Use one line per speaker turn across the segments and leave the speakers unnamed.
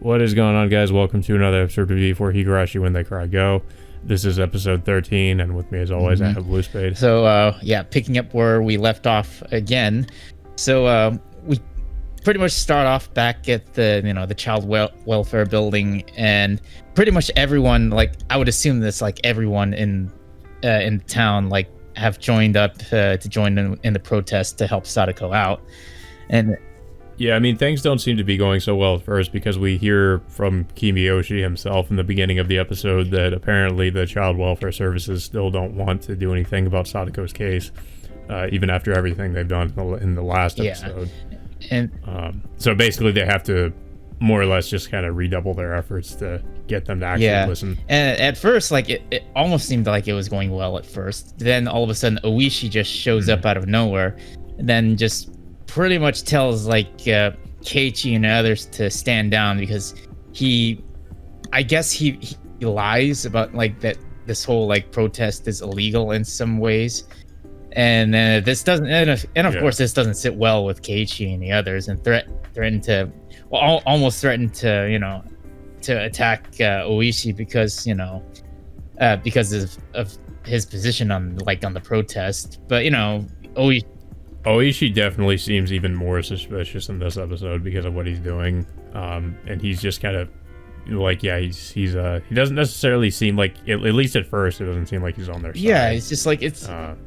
What is going on, guys? Welcome to another episode of V4 Higurashi When They Cry Go. This is episode 13, and with me, as always, I have Blue Spade.
So, picking up where we left off again. So, we pretty much start off back at the child welfare building, and pretty much everyone, I would assume this, everyone in town, have joined up to join in the protest to help Sadako out. And
yeah, I mean, things don't seem to be going so well at first because we hear from Kimiyoshi himself in the beginning of the episode that apparently the child welfare services still don't want to do anything about Sadako's case, even after everything they've done in the last episode.
And
so basically they have to more or less just kind of redouble their efforts to get them to actually listen.
And at first, it almost seemed like it was going well at first. Then all of a sudden, Oishi just shows up out of nowhere, and then just pretty much tells Keiichi and others to stand down because I guess he lies about that this whole protest is illegal in some ways, and this doesn't, of course this doesn't sit well with Keiichi and the others, and threatened to almost threatened to to attack Oishi because of his position on the protest, but
Oishi definitely seems even more suspicious in this episode because of what he's doing, and he's just kind of he doesn't necessarily seem like, at least at first, it doesn't seem like he's on their side.
Yeah, it's just
he's trying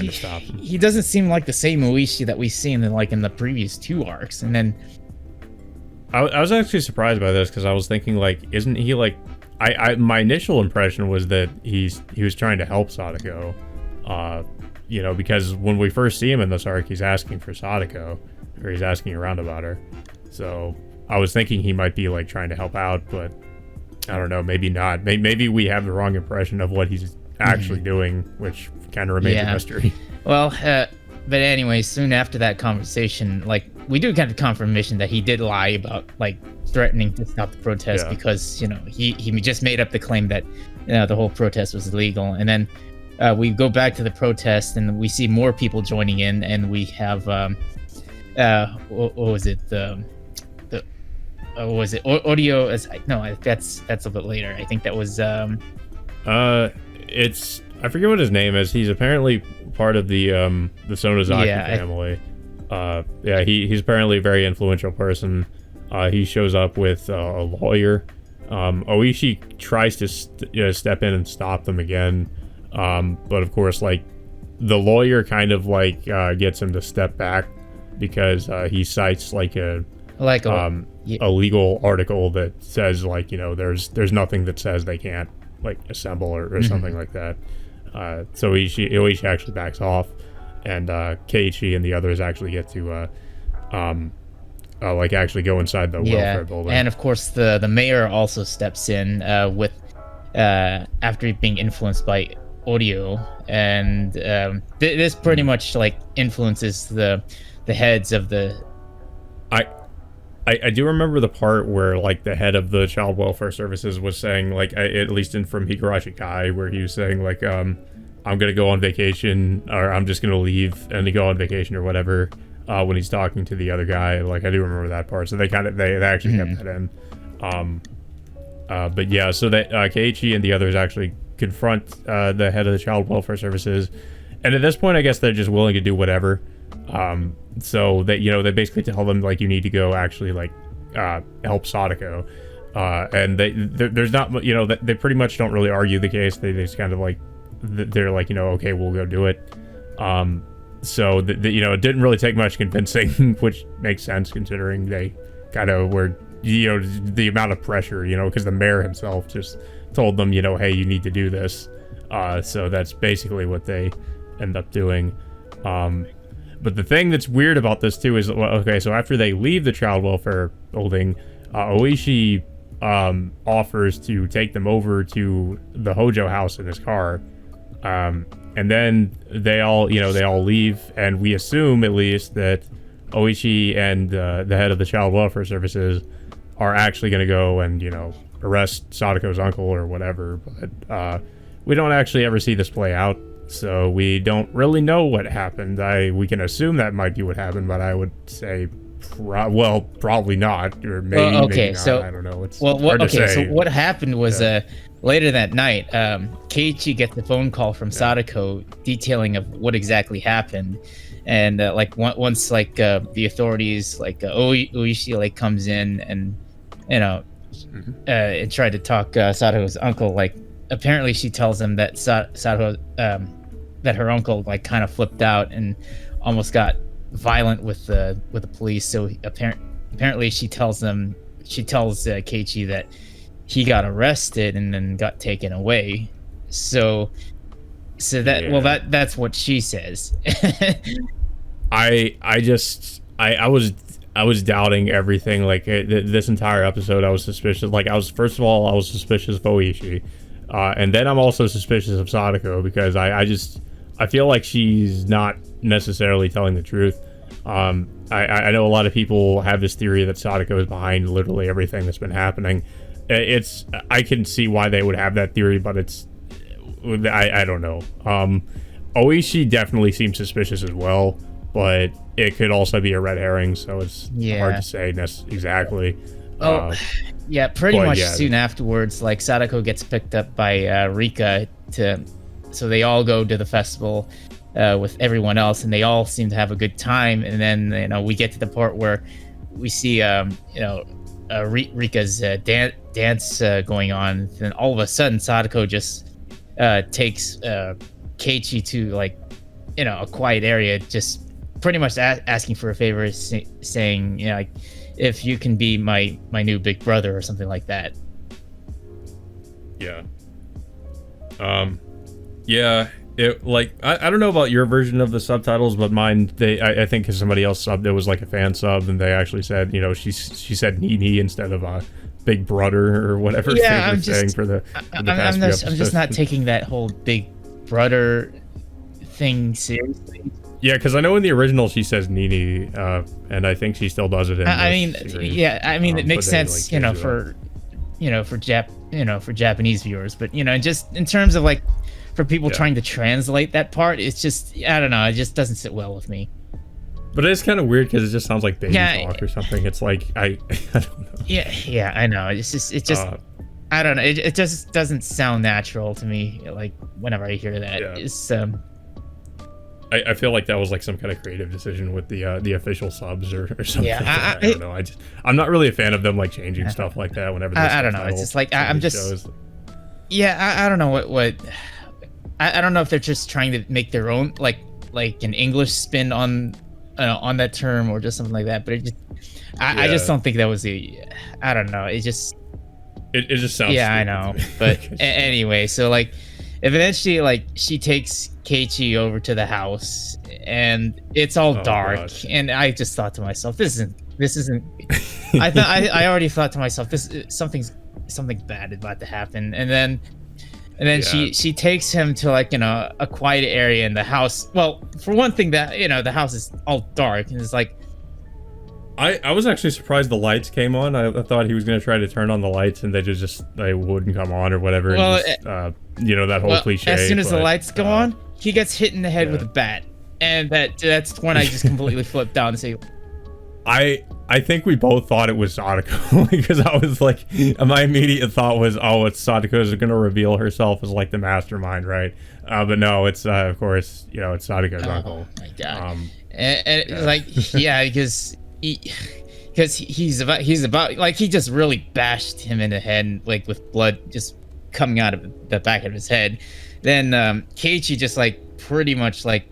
to stop him.
He doesn't seem like the same Oishi that we've seen in the previous two arcs, and then
I was actually surprised by this because I was thinking isn't he my initial impression was that he was trying to help Sadako. Because when we first see him in this arc, he's asking for Sadako, or he's asking around about her. So I was thinking he might be trying to help out, but I don't know, maybe not. Maybe we have the wrong impression of what he's actually doing, which kind of remains a mystery.
Well, but anyway, soon after that conversation, we do get the confirmation that he did lie about threatening to stop the protest because he just made up the claim that the whole protest was illegal, and then we go back to the protest and we see more people joining in, and we have what was it, was it audio? No, that's a bit later. I think that was
it's, I forget what his name is. He's apparently part of the Sonozaki family. He's apparently a very influential person. He shows up with a lawyer. Oishi tries to step in and stop them again. But of course, the lawyer kind of gets him to step back because he cites a legal article that says there's nothing that says they can't assemble or something like that. So Oishi actually backs off, and Keiichi and the others actually get to actually go inside the welfare building.
And of course the mayor also steps in with after being influenced by audio, and this pretty much influences the heads of the
I do remember the part where the head of the child welfare services was saying at least from Higurashi Kai, where he was saying I'm gonna go on vacation, or I'm just gonna leave and go on vacation or whatever, when he's talking to the other guy. I do remember that part, so they actually kept that in. But yeah, so that Keiichi and the others actually confront the head of the child welfare services, and at this point I guess they're just willing to do whatever. So that they basically tell them you need to go actually help Sadako, and there's not they pretty much don't really argue the case. They just kind of they're okay, we'll go do it. So it didn't really take much convincing, which makes sense considering they kind of were the amount of pressure, because the mayor himself just told them, hey, you need to do this. So that's basically what they end up doing. But the thing that's weird about this too is, so after they leave the child welfare building, Oishi offers to take them over to the Hojo house in his car. And then they all leave, and we assume at least that Oishi and the head of the child welfare services are actually going to go and arrest Sadako's uncle or whatever, but we don't actually ever see this play out, so we don't really know what happened. We can assume that might be what happened, but I would say Well, probably not, or maybe,
Well, okay,
maybe not.
so
I don't know. It's
well,
hard to
okay, so
say.
what happened was
Yeah.
later that night, Keiichi gets a phone call from Sadako detailing of what exactly happened, and like once like the authorities like Oishi like comes in and you know and tried to talk Sadako's uncle. Like apparently she tells him that Sadako that her uncle like kind of flipped out and almost got violent with the police. So apparently she tells Keiichi that he got arrested and then got taken away. So that well
Yeah.
that's what she says.
I was doubting everything. Like this entire episode, I was suspicious. Like first of all, I was suspicious of Oishi, and then I'm also suspicious of Sadako because I feel like she's not necessarily telling the truth. I know a lot of people have this theory that Sadako is behind literally everything that's been happening. I can see why they would have that theory, but I don't know. Oishi definitely seems suspicious as well, but it could also be a red herring, so it's hard to say exactly.
Yeah, pretty much
yeah.
soon afterwards, like Sadako gets picked up by Rika so they all go to the festival with everyone else, and they all seem to have a good time. And then we get to the part where we see Rika's dance going on. Then all of a sudden, Sadako just takes Keiichi to like a quiet area, just pretty much asking for a favor, saying like, if you can be my new big brother or something like that.
Yeah. Yeah. It like I don't know about your version of the subtitles, but mine I think because somebody else subbed, it was like a fan sub, and they actually said she said Nini instead of big brother or whatever they were saying for the past few episodes.
I'm just not taking that whole big brother thing seriously.
Yeah, because I know in the original she says Nini, and I think she still does it in
series. It makes sense, for Japanese viewers, but just in terms of like for people trying to translate that part, it's just I don't know, it just doesn't sit well with me.
But it's kind of weird because it just sounds like baby talk or something. It's like I don't know.
Yeah, I know. It's just I don't know. It just doesn't sound natural to me. Like whenever I hear that, it's
I feel like that was like some kind of creative decision with the official subs or something. Yeah, I don't know. I'm not really a fan of them like changing stuff like that whenever.
I don't know. It's just like I'm just. Shows. Yeah, I don't know what. I don't know if they're just trying to make their own like an English spin on that term or just something like that. But I just don't think that was I don't know. It just
sounds.
Yeah, I know. But anyway, so like eventually like she takes Keiichi over to the house and it's all dark. Gosh. And I just thought to myself, this isn't I already thought to myself, something's bad about to happen. And then she takes him to like a quiet area in the house. Well, for one thing, that the house is all dark and it's like
I was actually surprised the lights came on. I thought he was going to try to turn on the lights and they wouldn't come on or whatever. Well, that whole cliche.
As soon as the lights go on, he gets hit in the head with a bat, and that's when I just completely flipped out and say,
I think we both thought it was Sadako because I was like, my immediate thought was, oh, it's Sadako's going to reveal herself as like the mastermind, right? But no, it's of course it's Sadako's uncle.
Oh my god! And like because he's about like he just really bashed him in the head like with blood just coming out of the back of his head. Then Keiichi just like pretty much like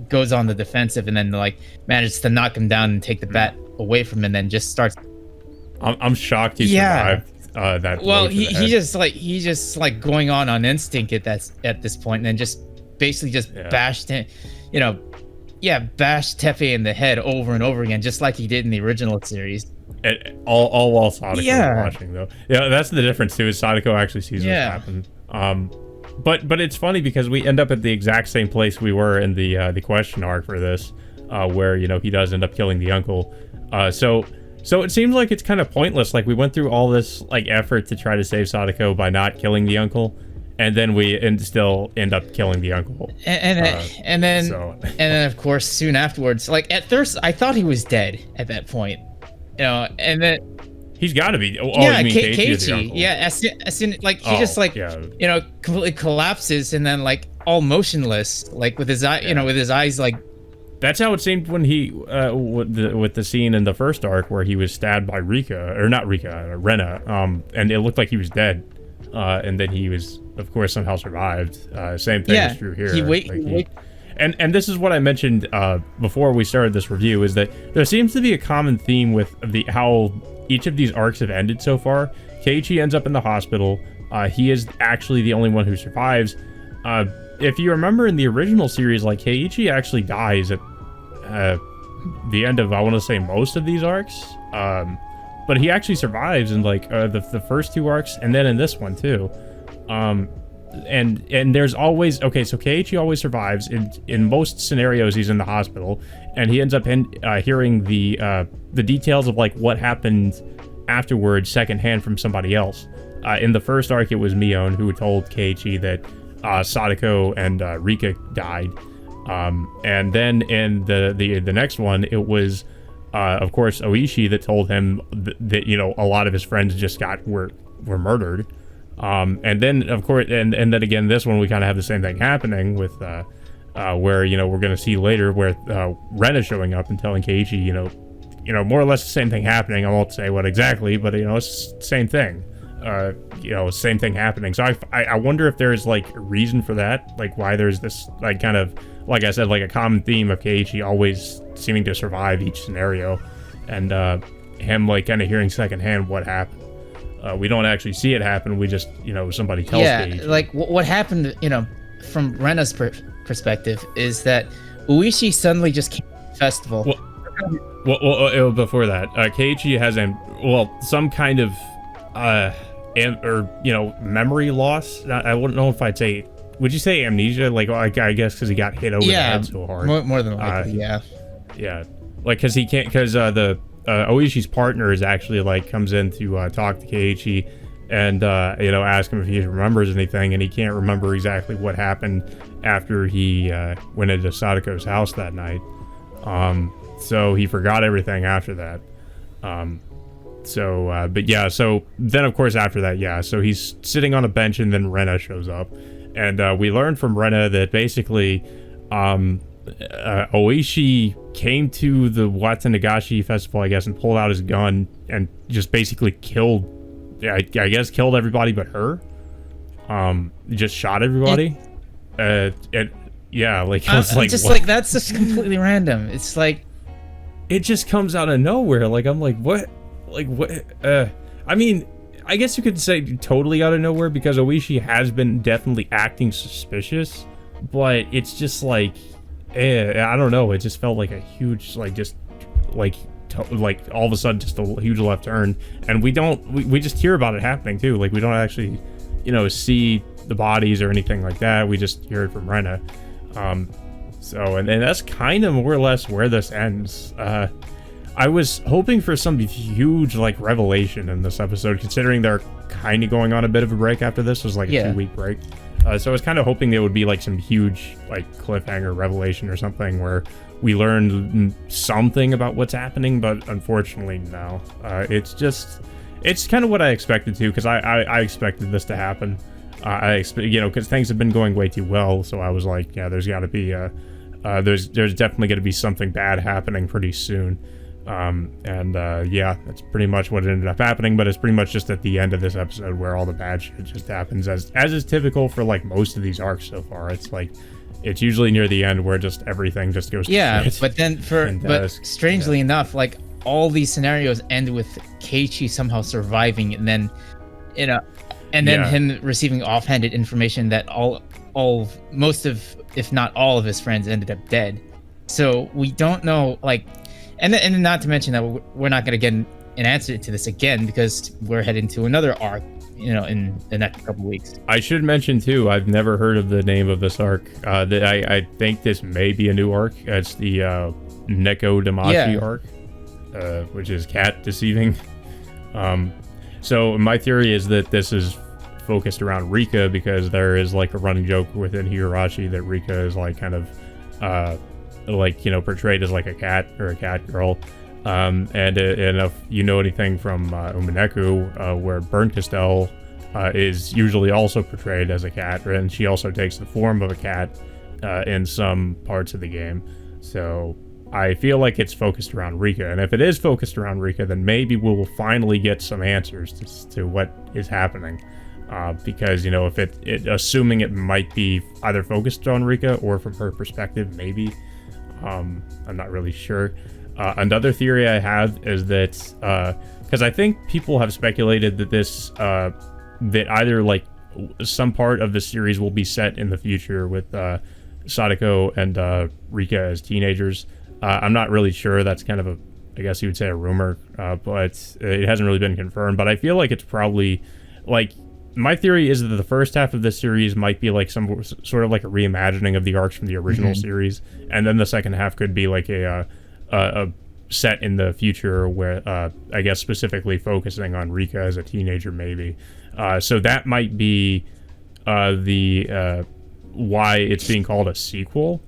goes on the defensive and then like manages to knock him down and take the bat away from him and then just starts.
I'm shocked he survived that.
Well, he's just like going on instinct at this point and then just basically just bashed him, bashed Teppei in the head over and over again, just like he did in the original series.
All while Sadako was watching though. Yeah, that's the difference too. Is Sadako actually sees this happen. But it's funny because we end up at the exact same place we were in the question arc for this, where he does end up killing the uncle. So it seems like it's kind of pointless. Like we went through all this like effort to try to save Sadako by not killing the uncle, and then we still end up killing the uncle.
And then of course soon afterwards, like at first I thought he was dead at that point, and then
he's got to be. Oh,
yeah,
you mean Keiichi is the
Keiichi,
uncle?
yeah, as soon like he just like completely collapses and then like all motionless, like with his eye, with his eyes like.
That's how it seemed when he with the scene in the first arc where he was stabbed by Rena, and it looked like he was dead, and then he was, of course, somehow survived. Same thing is true here. And this is what I mentioned before we started this review, is that there seems to be a common theme with how each of these arcs have ended so far. Keiichi ends up in the hospital. He is actually the only one who survives. If you remember in the original series, like Keiichi actually dies at the end of, I want to say, most of these arcs. But he actually survives in like the first 2 arcs, and then in this one too. And there's always so Keiichi always survives. In most scenarios, he's in the hospital, and he ends up hearing the details of like what happened afterwards secondhand from somebody else. In the first arc, it was Mion who told Keiichi that Sadako and Rika died, and then in the next one, it was of course Oishi that told him that a lot of his friends just were murdered. And then of course, and then again, this one we kind of have the same thing happening with where we're gonna see later where Rena showing up and telling Keiichi more or less the same thing happening. I won't say what exactly, but it's the same thing. Same thing happening. So I wonder if there's like a reason for that, like why there's this like kind of, like I said, like a common theme of Keiichi always seeming to survive each scenario, and him like kind of hearing secondhand what happened. We don't actually see it happen. We just somebody tells Keiichi.
Like what happened, from Rena's perspective is that Oishi suddenly just came to the festival.
Well, before that, Keiichi has some kind of memory loss. I wouldn't know if I'd say. Would you say amnesia? Like, I guess because he got hit over the head so hard.
More than likely, yeah.
Yeah, like because he can't, because the Oishi's partner is actually like comes in to talk to Keiichi and ask him if he remembers anything, and he can't remember exactly what happened after he went into Sadako's house that night. So he forgot everything after that. So then of course after that, so he's sitting on a bench, and then Rena shows up, and we learned from Rena that basically Oishi came to the Watanagashi festival, I guess, and pulled out his gun and just basically killed everybody but her. Just shot everybody. It was like
that's just completely random. It's like
it just comes out of nowhere. Like I'm like, what? Like what? I mean, I guess you could say totally out of nowhere, because Oishi has been definitely acting suspicious, but it's just like, I don't know. It just felt like a huge, like all of a sudden just a huge left turn, and we just hear about it happening too. Like we don't actually, see the bodies or anything like that. We just hear it from Rena. And that's kind of more or less where this ends. I was hoping for some huge like revelation in this episode, considering they're kind of going on a bit of a break after this. It was like a 2-week break. So I was kind of hoping there would be like some huge like cliffhanger revelation or something where we learned something about what's happening, but unfortunately no. It's kind of what I expected to, because I expected this to happen. Because things have been going way too well, so I was like, yeah, there's got to be there's definitely going to be something bad happening pretty soon. That's pretty much what ended up happening, but it's pretty much just at the end of this episode where all the bad shit just happens, as is typical for like most of these arcs so far. It's like, it's usually near the end where just everything just goes to shit.
But then strangely enough, like all these scenarios end with Keiichi somehow surviving, and then him receiving offhanded information that most of, if not all of his friends ended up dead. So we don't know, like, and then not to mention that we're not going to get an answer to this again, because we're heading to another arc, in the next couple weeks. I should mention too, I've never heard of the name of this arc. I think this may be a new arc. It's the Neko Damashi arc, which is cat deceiving. So my theory is that this is
focused around Rika, because there is like a running joke within Higurashi that Rika is like kind of like, you know, portrayed as like a cat or a cat girl. And if you know anything from Umaneku, where Burn Castell is usually also portrayed as a cat, and she also takes the form of a cat in some parts of the game. So I feel like it's focused around Rika, and if it is focused around Rika, then maybe we will finally get some answers to what is happening. Because, you know, if assuming it might be either focused on Rika or from her perspective, maybe. I'm not really sure. Another theory I have is that, because I think people have speculated that that either like some part of the series will be set in the future with Sadako and Rika as teenagers. I'm not really sure. That's kind of I guess you would say a rumor, but it hasn't really been confirmed. But I feel like it's probably like, my theory is that the first half of this series might be like some sort of like a reimagining of the arcs from the original series, and then the second half could be like a set in the future where I guess specifically focusing on Rika as a teenager, maybe. So that might be the why it's being called a sequel.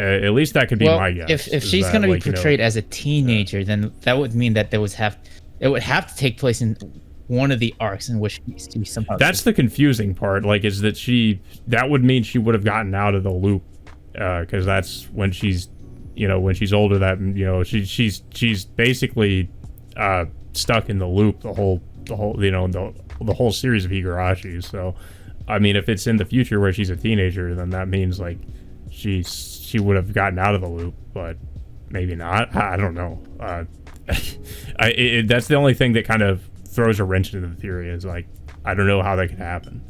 At least that could be my guess.
If she's going to be portrayed as a teenager, then that would mean that it would have to take place in one of the arcs in which she somehow.
That's the confusing part. Like, is that that would mean she would have gotten out of the loop, because that's when she's, you know, when she's older. That, you know, she's basically stuck in the loop the whole you know, the whole series of Higurashi. So, I mean, if it's in the future where she's a teenager, then that means like she would have gotten out of the loop, but maybe not. I don't know. That's the only thing that kind of throws a wrench into the theory, is like, I don't know how that could happen.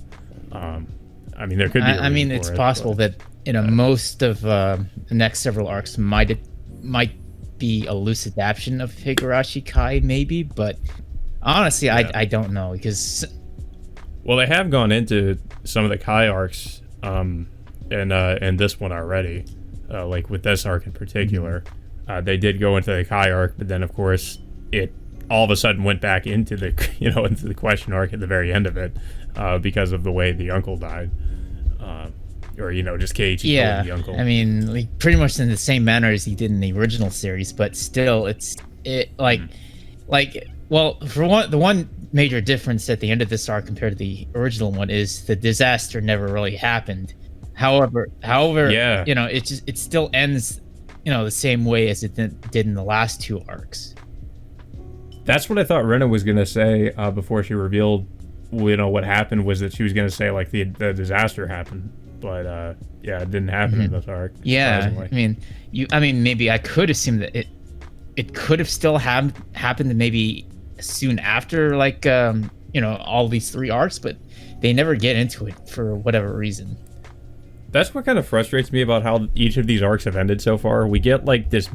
I mean, there could be.
I mean, it's possible that, you know, most of the next several arcs might be a loose adaptation of Higurashi Kai, maybe, but honestly, I don't know, because.
Well, they have gone into some of the Kai arcs, and this one already, like with this arc in particular. They did go into the Kai arc, but then of course it all of a sudden went back into the, you know, into the question arc at the very end of it, because of the way the uncle died, or, you know, just Keiichi killed the uncle.
I mean, like, pretty much in the same manner as he did in the original series, but still, well, for the one major difference at the end of this arc compared to the original one is the disaster never really happened. However, you know, it still ends, you know, the same way as it did in the last two arcs.
That's what I thought Rena was gonna say before she revealed, you know, what happened, was that she was gonna say like the disaster happened, but yeah, it didn't happen in this arc.
Yeah, I mean, maybe I could assume that it could have still happened maybe soon after, like, you know, all these three arcs, but they never get into it for whatever reason.
That's what kind of frustrates me about how each of these arcs have ended so far. We get like this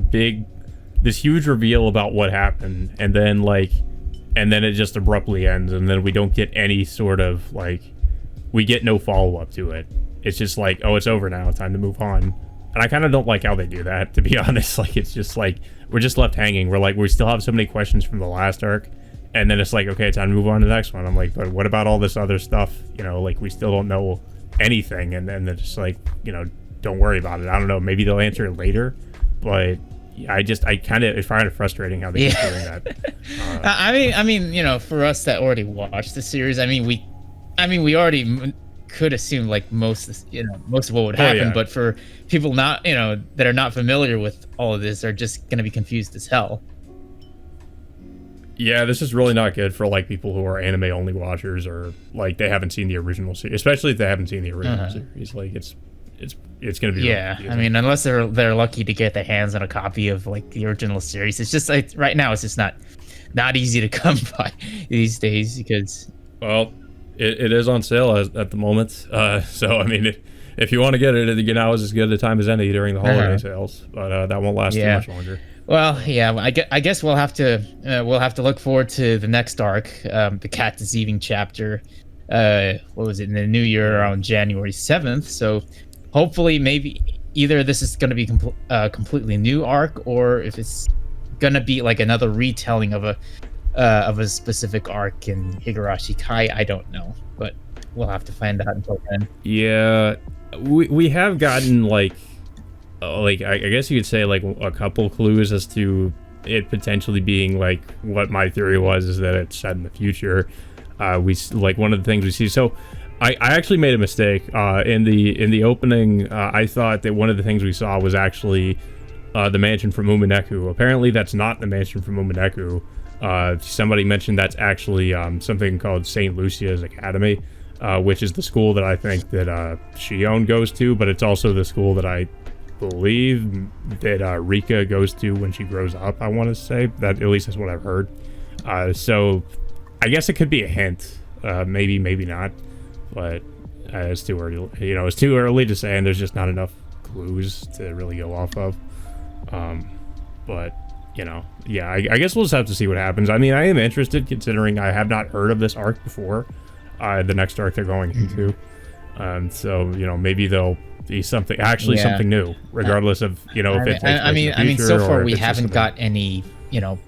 huge reveal about what happened, and then it just abruptly ends, and then we don't get any sort of like, we get no follow-up to it. It's just like, oh, it's over now, time to move on. And I kind of don't like how they do that, to be honest. Like, it's just like, we're just left hanging. We're like, we still have so many questions from the last arc, and then it's like, okay, time to move on to the next one. I'm like, but what about all this other stuff? You know, like, we still don't know anything, and then they're just like, you know, don't worry about it. I don't know, maybe they'll answer it later, but it's kind of frustrating how they keep doing that.
I mean, you know, for us that already watched the series, I mean, we already could assume like most of what would happen, but for people not, you know, that are not familiar with all of this, are just gonna be confused as hell.
Yeah, this is really not good for like people who are anime only watchers, or like they haven't seen the original series, especially if they haven't seen the original series. Like, it's gonna be
I mean, unless they're lucky to get their hands on a copy of like the original series. It's just like right now it's just not easy to come by these days, because
it is on sale at the moment. So I mean, if you want to get it, you know, is as good a time as any during the holiday sales, but that won't last too much longer.
Well, yeah, I guess we'll have to look forward to the next arc, the cat deceiving chapter. What was it, in the new year, around January 7th? So hopefully, maybe either this is going to be a completely new arc, or if it's going to be like another retelling of a specific arc in Higurashi Kai. I don't know, but we'll have to find out until then.
Yeah, we have gotten like I guess you could say like a couple clues as to it potentially being like what my theory was, is that it's set in the future. Like one of the things we see. So I actually made a mistake in the opening. I thought that one of the things we saw was actually the mansion from Umaneku. Apparently, that's not the mansion from Umaneku. Somebody mentioned that's actually something called St. Lucia's Academy, which is the school that I think that Shion goes to, but it's also the school that I believe that Rika goes to when she grows up. I want to say that, at least that's what I've heard. So I guess it could be a hint, maybe not, but it's too early. It's too early to say, and there's just not enough clues to really go off of. But yeah, I guess we'll just have to see what happens. I mean, I am interested, considering I have not heard of this arc before. The next arc they're going into. So maybe they'll be something new, regardless of if it takes place in the future,
so far
or
we
if it's just
haven't got any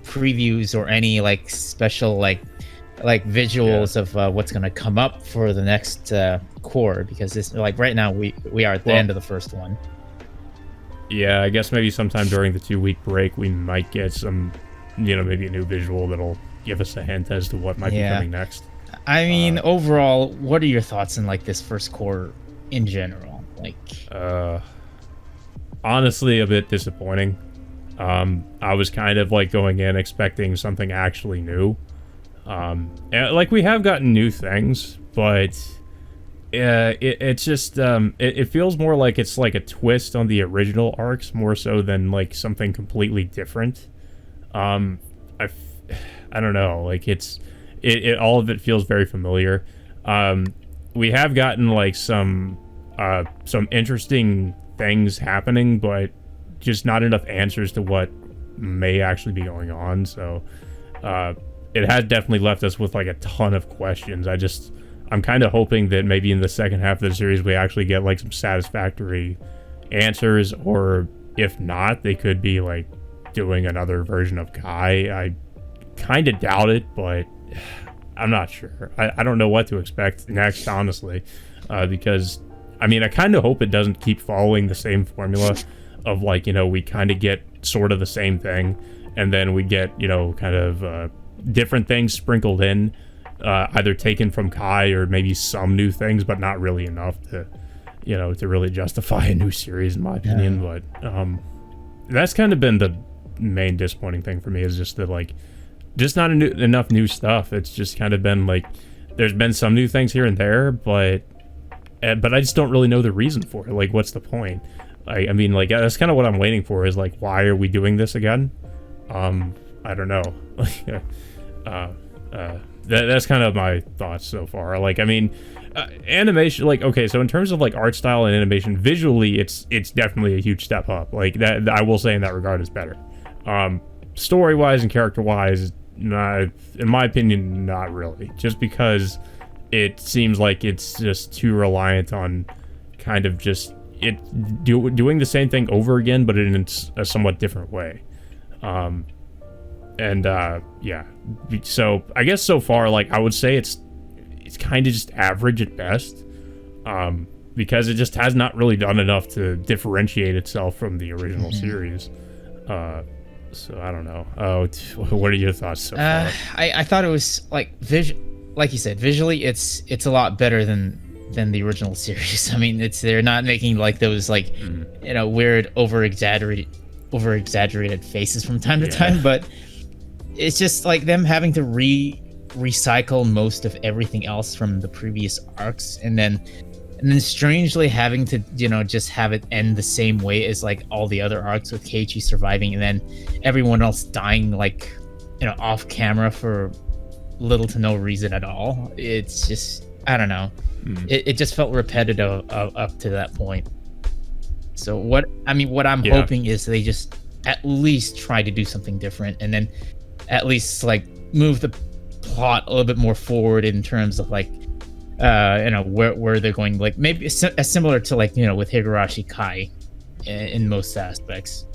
previews or any like special like visuals of what's gonna come up for the next core, because this, like, right now we are at the end of the first one.
Yeah, I guess maybe sometime during the 2-week break we might get some, maybe a new visual that'll give us a hint as to what might be coming next.
I mean, overall, what are your thoughts on like this first core in general? Like,
honestly, a bit disappointing. I was kind of like going in expecting something actually new. And, like, we have gotten new things, but it's just it feels more like it's like a twist on the original arcs, more so than like something completely different. I don't know, like it all of it feels very familiar. We have gotten like some interesting things happening, but just not enough answers to what may actually be going on. So it has definitely left us with like a ton of questions. I'm kind of hoping that maybe in the second half of the series we actually get like some satisfactory answers, or if not, they could be like doing another version of Kai. I kind of doubt it, but I'm not sure. I don't know what to expect next, honestly, because I mean, I kind of hope it doesn't keep following the same formula of like, we kind of get sort of the same thing, and then we get, kind of different things sprinkled in, either taken from Kai or maybe some new things, but not really enough to, to really justify a new series, in my opinion. But that's kind of been the main disappointing thing for me, is just that, like, just not enough new stuff. It's just kind of been like, there's been some new things here and there, but I just don't really know the reason for it. Like, what's the point? I mean, like, that's kind of what I'm waiting for, is like, why are we doing this again? I don't know. That's kind of my thoughts so far. Like, I mean, animation, like, okay, so in terms of like art style and animation, visually, it's definitely a huge step up. Like, that, I will say in that regard, is better. Story wise and character wise, not, in my opinion, not really. Just because it seems like it's just too reliant on kind of just doing the same thing over again, but in a somewhat different way. Yeah. So I guess so far, like, I would say it's kind of just average at best, because it just has not really done enough to differentiate itself from the original series. So I don't know. What are your thoughts so far?
I thought it was like like you said, visually it's a lot better than the original series. I mean, they're not making like those like weird over exaggerated faces from time to time, but it's just like them having to recycle most of everything else from the previous arcs, and then strangely having to just have it end the same way as like all the other arcs, with Keiichi surviving and then everyone else dying like off camera for little to no reason at all. It's just, I don't know. It just felt repetitive up to that point. So what I'm hoping is they just at least try to do something different, and then at least like move the plot a little bit more forward in terms of like where they're going, like maybe similar to like with Higurashi Kai in most aspects.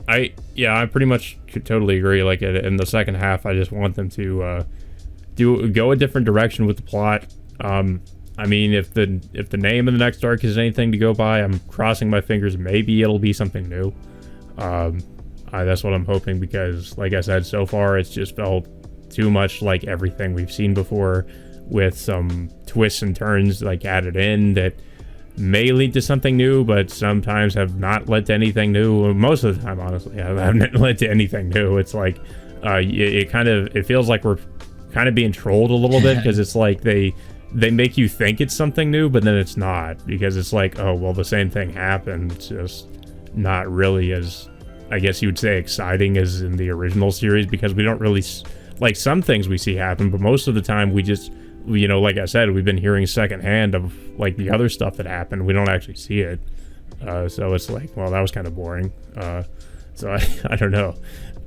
I pretty much could totally agree. Like, in the second half, I just want them to
go a different direction with the plot. I mean, if the name of the next arc is anything to go by, I'm crossing my fingers. Maybe it'll be something new. That's what I'm hoping, because, like I said, so far it's just felt too much like everything we've seen before, with some twists and turns like added in that may lead to something new, but sometimes have not led to anything new. Most of the time, honestly, haven't led to anything new. It's like it feels like we're kind of being trolled a little bit, because it's like they make you think it's something new, but then it's not, because it's like, oh well, the same thing happened, it's just not really as, I guess you would say, exciting as in the original series, because we don't really like some things we see happen, but most of the time we just, like I said, we've been hearing secondhand of like the other stuff that happened. We don't actually see it. So it's like, well, that was kind of boring. So I don't know.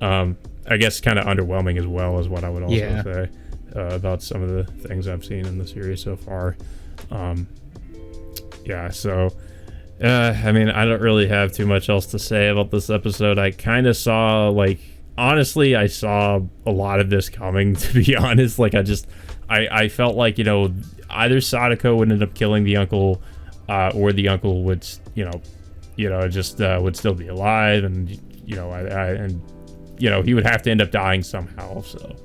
I guess kind of underwhelming as well, is what I would also say about some of the things I've seen in the series so far. So I mean, I don't really have too much else to say about this episode. I kind of saw, like, honestly, I saw a lot of this coming, to be honest. Like, I felt like, either Sadako would end up killing the uncle, or the uncle would, would still be alive, and, he would have to end up dying somehow. So,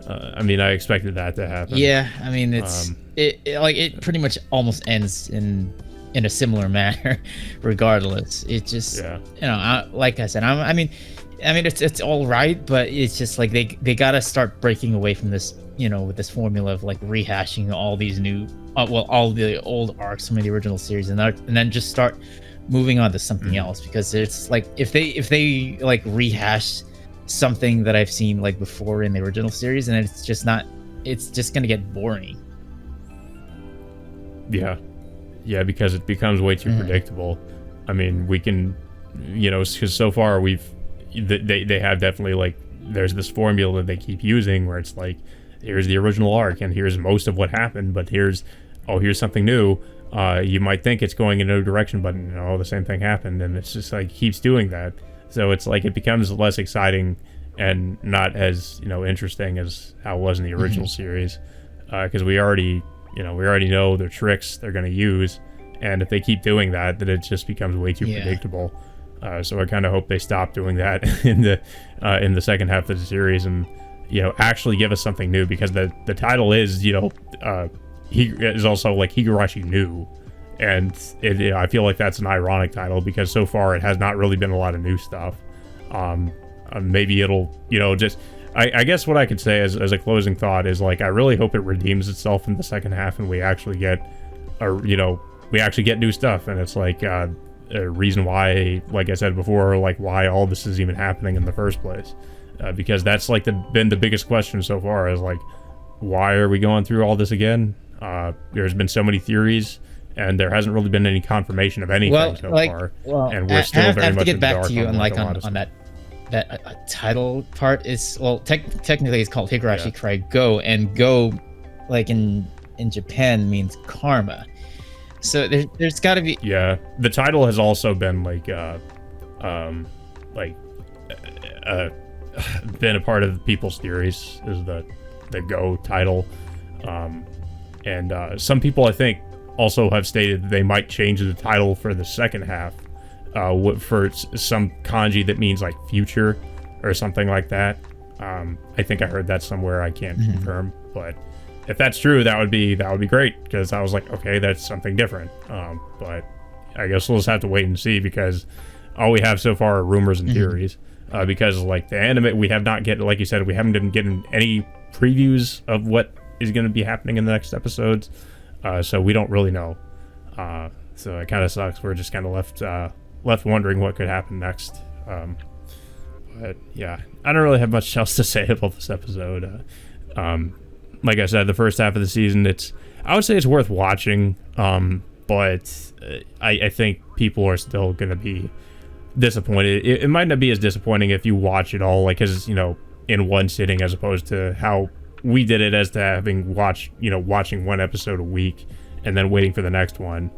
I mean, I expected that to happen.
Yeah, I mean, it pretty much almost ends in a similar manner, regardless. It just, like I said, I mean, it's all right, but it's just like they gotta start breaking away from this, with this formula of like rehashing all these new, all the old arcs from the original series, and then just start moving on to something else, because it's like if they like rehash something that I've seen like before in the original series, and it's just gonna get boring.
Yeah, because it becomes way too predictable. I mean, we can, because so far they have definitely, like, there's this formula that they keep using where it's like, here's the original arc and here's most of what happened, but here's something new. You might think it's going in a direction, but no, the same thing happened, and it's just like keeps doing that. So it's like it becomes less exciting and not as interesting as how it was in the original series, because we already know the tricks they're going to use, and if they keep doing that, then it just becomes way too predictable. So I kind of hope they stop doing that in the second half of the series, and actually give us something new, because the title is he is also like Higurashi New, and I feel like that's an ironic title, because so far it has not really been a lot of new stuff. Maybe it'll just. I guess what I could say as a closing thought is, like, I really hope it redeems itself in the second half, and we actually get new stuff, and it's like a reason why, like I said before, like why all this is even happening in the first place, because that's like been the biggest question so far, is like, why are we going through all this again? There's been so many theories, and there hasn't really been any confirmation of anything so far, and we're still very much in the dark.
I have to get back to you on that title part. Is technically it's called Higurashi Cry Go, and Go, like in Japan, means karma. So there's got to be. Yeah,
the title has also been been a part of people's theories, is the Go title, and some people, I think, also have stated that they might change the title for the second half, for some kanji that means like future or something like that. I think I heard that somewhere. I can't confirm, but if that's true, that would be great, because I was like, okay, that's something different. But I guess we'll just have to wait and see, because all we have so far are rumors and theories. Because like the anime, we have not get, like you said, we haven't been getting any previews of what is going to be happening in the next episodes. So we don't really know. So it kind of sucks. We're just kind of left wondering what could happen next. But yeah, I don't really have much else to say about this episode. Like I said, the first half of the season, I would say it's worth watching. But I think people are still going to be disappointed. It might not be as disappointing if you watch it all, like, because in one sitting, as opposed to how we did it, as to having watching one episode a week and then waiting for the next one,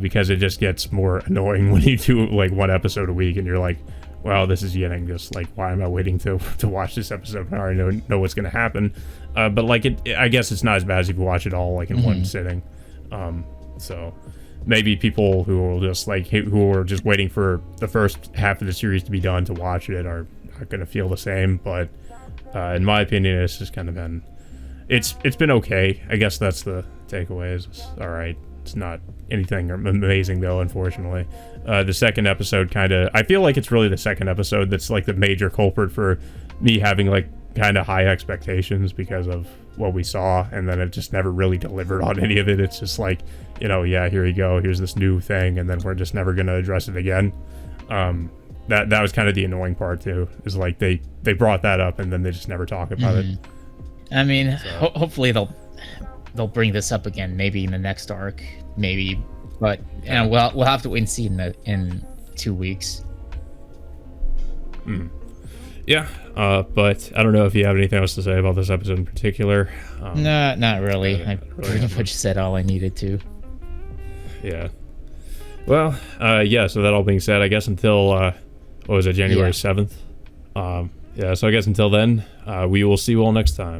because it just gets more annoying when you do like one episode a week and you're like, well, this is getting just like, why am I waiting to watch this episode when I already know what's going to happen? But like, I guess it's not as bad as if you watch it all like in one sitting. So maybe people who are just like, who are just waiting for the first half of the series to be done to watch it are not going to feel the same. But in my opinion, it's just kind of been, it's been okay. I guess that's the takeaway. It's all right. It's not anything amazing though, unfortunately. The second episode I feel like it's really the second episode that's like the major culprit for me having like kind of high expectations because of what we saw, and then it just never really delivered on any of it. It's just like, yeah, here you go, here's this new thing, and then we're just never going to address it again. That was kind of the annoying part too, is like they brought that up and then they just never talk about it.
I mean, so. Hopefully they'll bring this up again, maybe in the next arc, maybe, but we'll have to wait and see in 2 weeks.
Yeah, but I don't know if you have anything else to say about this episode in particular.
No, not really. I pretty much said all I needed to.
Yeah. Well, yeah, so that all being said, I guess until, what was it, January 7th? Yeah, so I guess until then, we will see you all next time.